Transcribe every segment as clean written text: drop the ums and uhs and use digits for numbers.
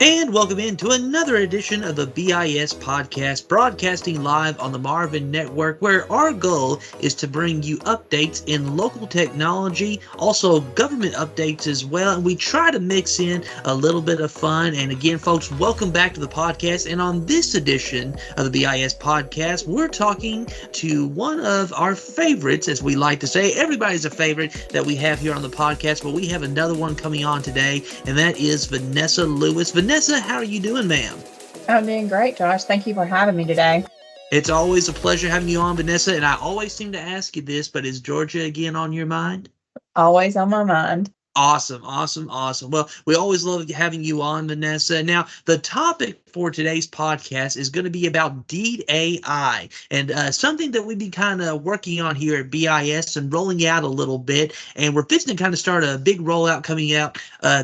And welcome into another edition of the BIS podcast, broadcasting live on the Marvin Network, where our goal is to bring you updates in local technology, also government updates as well. And we try to mix in a little bit of fun. And again, folks, welcome back to the podcast. And on this edition of the BIS podcast, we're talking to one of our favorites, as we like to say. Everybody's a favorite that we have here on the podcast, but we have another one coming on today, and that is Vanessa Lewis. Vanessa, how are you doing, ma'am? I'm doing great, Josh. Thank you for having me today. It's always a pleasure having you on, Vanessa, and I always seem to ask you this, but is Georgia again on your mind? Always on my mind. Awesome. Well, we always love having you on, Vanessa. Now, the topic for today's podcast is going to be about Deed AI, and something that we've been kind of working on here at BIS and rolling out a little bit. And we're fixing to kind of start a big rollout coming out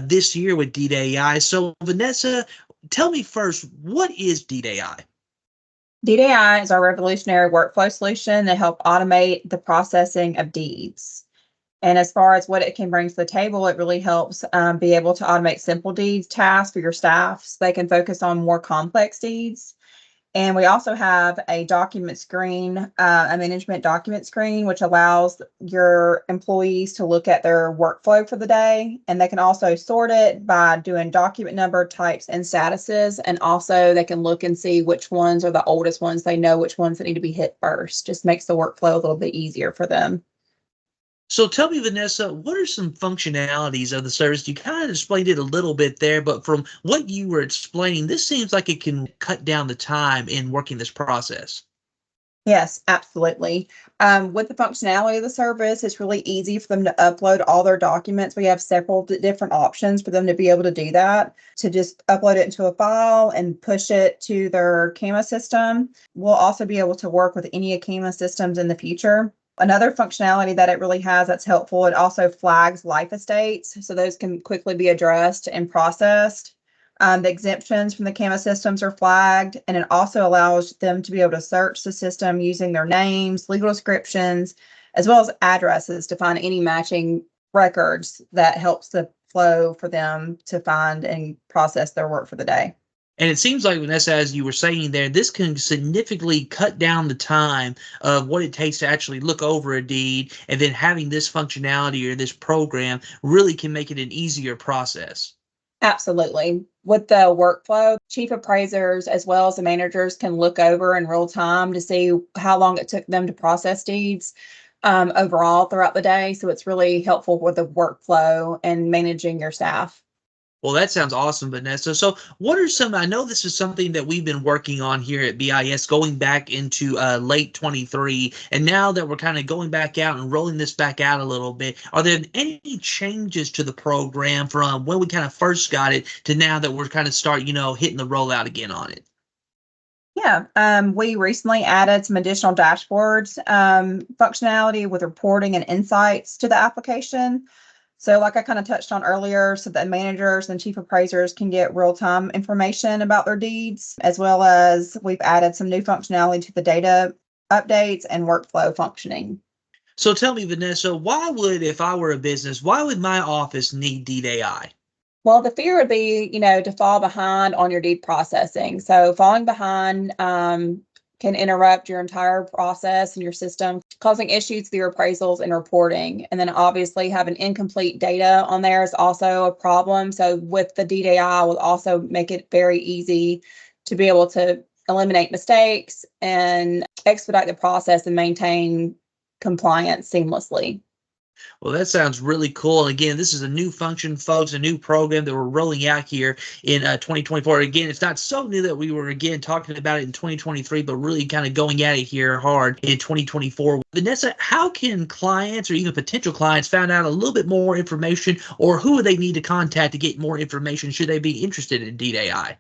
this year with Deed AI. So, Vanessa, tell me first, what is Deed AI? Deed AI is our revolutionary workflow solution to help automate the processing of deeds. And as far as what it can bring to the table, it really helps be able to automate simple deeds tasks for your staff so they can focus on more complex deeds. And we also have a document screen, a management document screen, which allows your employees to look at their workflow for the day. And they can also sort it by doing document number, types, and statuses. And also they can look and see which ones are the oldest ones. They know which ones that need to be hit first. Just makes the workflow a little bit easier for them. So tell me, Vanessa, what are some functionalities of the service? You kind of explained it a little bit there, but from what you were explaining, this seems like it can cut down the time in working this process. Yes, absolutely. With the functionality of the service, it's really easy for them to upload all their documents. We have several different options for them to be able to do that, to just upload it into a file and push it to their CAMA system. We'll also be able to work with any CAMA systems in the future. Another functionality that it really has that's helpful, it also flags life estates, so those can quickly be addressed and processed. The exemptions from the CAMA systems are flagged, and it also allows them to be able to search the system using their names, legal descriptions, as well as addresses to find any matching records that helps the flow for them to find and process their work for the day. And it seems like, Vanessa, as you were saying there, this can significantly cut down the time of what it takes to actually look over a deed, and then having this functionality or this program really can make it an easier process. Absolutely. With the workflow, chief appraisers as well as the managers can look over in real time to see how long it took them to process deeds overall throughout the day. So it's really helpful with the workflow and managing your staff. Well, that sounds awesome, Vanessa. So what are some, I know this is something that we've been working on here at BIS going back into late 23, and now that we're kind of going back out and rolling this back out a little bit, are there any changes to the program from when we kind of first got it to now that we're kind of hitting the rollout again on it? Yeah, we recently added some additional dashboards functionality with reporting and insights to the application. So like I kind of touched on earlier, so that managers and chief appraisers can get real-time information about their deeds, as well as we've added some new functionality to the data updates and workflow functioning. So tell me, Vanessa, if I were a business, why would my office need Deed AI? Well, the fear would be, to fall behind on your deed processing. So falling behind can interrupt your entire process and your system, causing issues with your appraisals and reporting. And then obviously having incomplete data on there is also a problem. So with the Deed AI will also make it very easy to be able to eliminate mistakes and expedite the process and maintain compliance seamlessly. Well, that sounds really cool. And again, this is a new function, folks, a new program that we're rolling out here in 2024. Again, it's not so new that we were, again, talking about it in 2023, but really kind of going at it here hard in 2024. Vanessa, how can clients or even potential clients find out a little bit more information, or who would they need to contact to get more information should they be interested in Deed AI?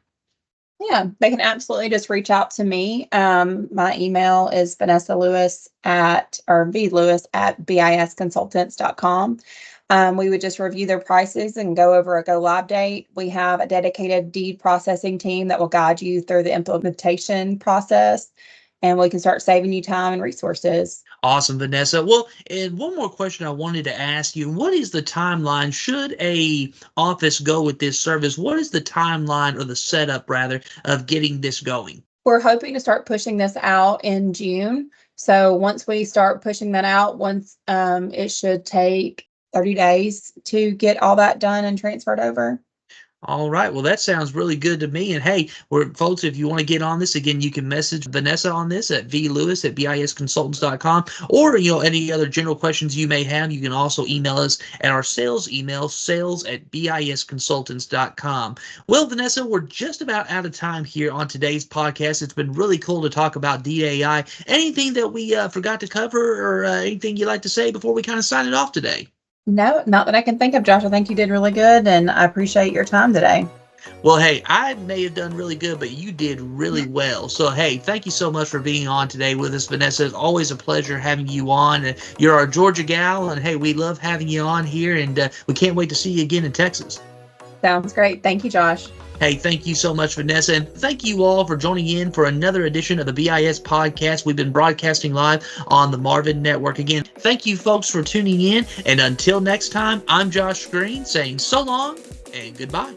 Yeah, they can absolutely just reach out to me. My email is VanessaLewis VLewis at bisconsultants.com. We would just review their prices and go over a go live date. We have a dedicated deed processing team that will guide you through the implementation process. and we can start saving you time and resources. Awesome, Vanessa. Well, and one more question I wanted to ask you. What is the timeline? Should a office go with this service? What is the timeline, or the setup rather, of getting this going? We're hoping to start pushing this out in June. So once we start pushing that out, it should take 30 days to get all that done and transferred over. All right. Well, that sounds really good to me. And hey, folks, if you want to get on this again, you can message Vanessa on this at vlewis@bisconsultants.com, or any other general questions you may have. You can also email us at our sales email, sales@bisconsultants.com. Well, Vanessa, we're just about out of time here on today's podcast. It's been really cool to talk about DAI. Anything that we forgot to cover, or anything you'd like to say before we kind of sign it off today? No, not that I can think of, Josh. I think you did really good, and I appreciate your time today. Well, hey, I may have done really good, but you did really well. So, hey, thank you so much for being on today with us, Vanessa. It's always a pleasure having you on. You're our Georgia gal, and hey, we love having you on here, and we can't wait to see you again in Texas. Sounds great. Thank you, Josh. Hey, thank you so much, Vanessa, and thank you all for joining in for another edition of the BIS podcast. We've been broadcasting live on the Marvin Network. Again, thank you, folks, for tuning in, and until next time, I'm Josh Green saying so long and goodbye.